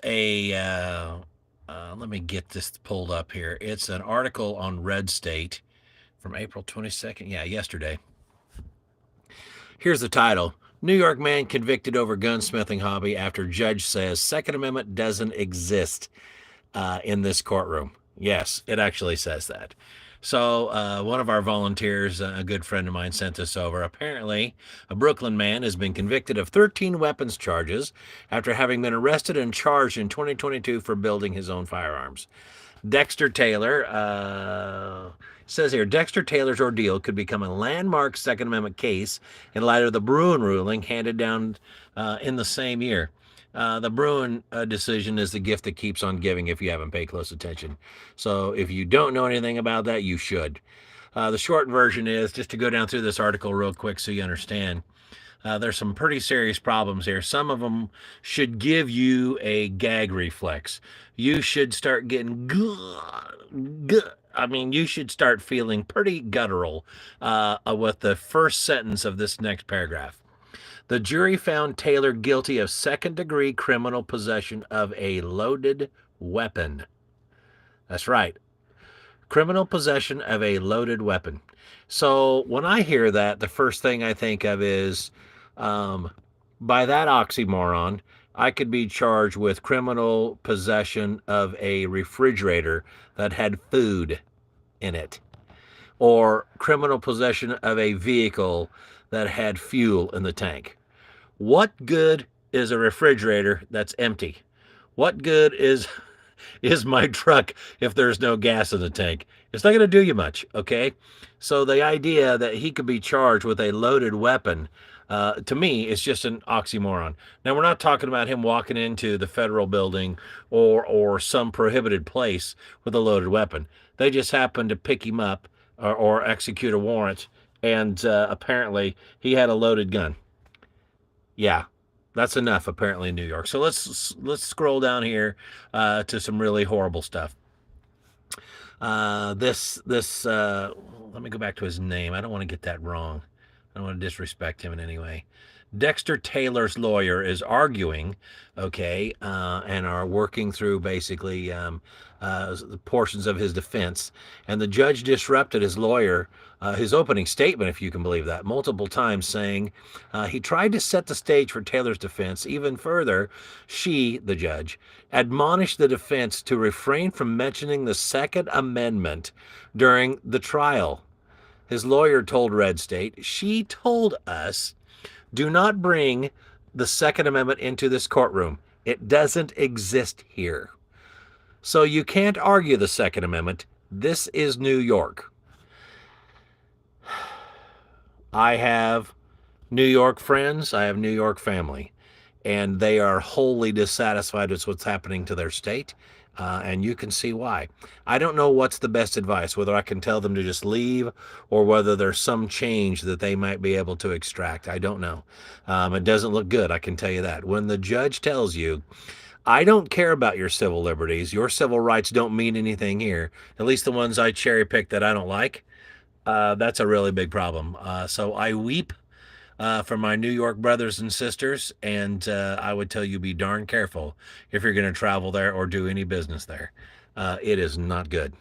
let me get this pulled up here. It's an article on Red State from April 22nd. Yeah, yesterday. Here's the title: New York man convicted over gunsmithing hobby after judge says Second Amendment doesn't exist in this courtroom. Yes, it actually says that. So, one of our volunteers, a good friend of mine, sent this over. Apparently, a Brooklyn man has been convicted of 13 weapons charges after having been arrested and charged in 2022 for building his own firearms. Dexter Taylor says here Dexter Taylor's ordeal could become a landmark Second Amendment case in light of the Bruin ruling handed down in the same year. The Bruin decision is the gift that keeps on giving if you haven't paid close attention. So if you don't know anything about that, you should. The short version is, just to go down through this article real quick so you understand, there's some pretty serious problems here. Some of them should give you a gag reflex. You should start getting you should start feeling pretty guttural with the first sentence of this next paragraph. The jury found Taylor guilty of second-degree criminal possession of a loaded weapon. That's right. Criminal possession of a loaded weapon. So when I hear that, the first thing I think of is, by that oxymoron, I could be charged with criminal possession of a refrigerator that had food in it, or criminal possession of a vehicle that had fuel in the tank. What good is a refrigerator that's empty? What good is my truck if there's no gas in the tank? It's not going to do you much, okay? So the idea that he could be charged with a loaded weapon, to me, is just an oxymoron. Now, we're not talking about him walking into the federal building or some prohibited place with a loaded weapon. They just happened to pick him up or execute a warrant, and apparently he had a loaded gun. Yeah, that's enough apparently in New York. So let's scroll down here to some really horrible stuff. Let me go back to his name. I don't want to get that wrong. I don't want to disrespect him in any way. Dexter Taylor's lawyer is arguing, okay, and are working through basically portions of his defense. And the judge disrupted his opening statement, if you can believe that, multiple times, saying he tried to set the stage for Taylor's defense. Even further, the judge, admonished the defense to refrain from mentioning the Second Amendment during the trial. His lawyer told Red State, "She told us, do not bring the Second Amendment into this courtroom. It doesn't exist here. So you can't argue the Second Amendment. This is New York." I have New York friends. I have New York family. And they are wholly dissatisfied with what's happening to their state. And you can see why. I don't know what's the best advice, whether I can tell them to just leave or whether there's some change that they might be able to extract. I don't know. It doesn't look good, I can tell you that. When the judge tells you, I don't care about your civil liberties, your civil rights don't mean anything here, at least the ones I cherry pick that I don't like, that's a really big problem. So I weep for my New York brothers and sisters, and I would tell you be darn careful if you're going to travel there or do any business there. It is not good.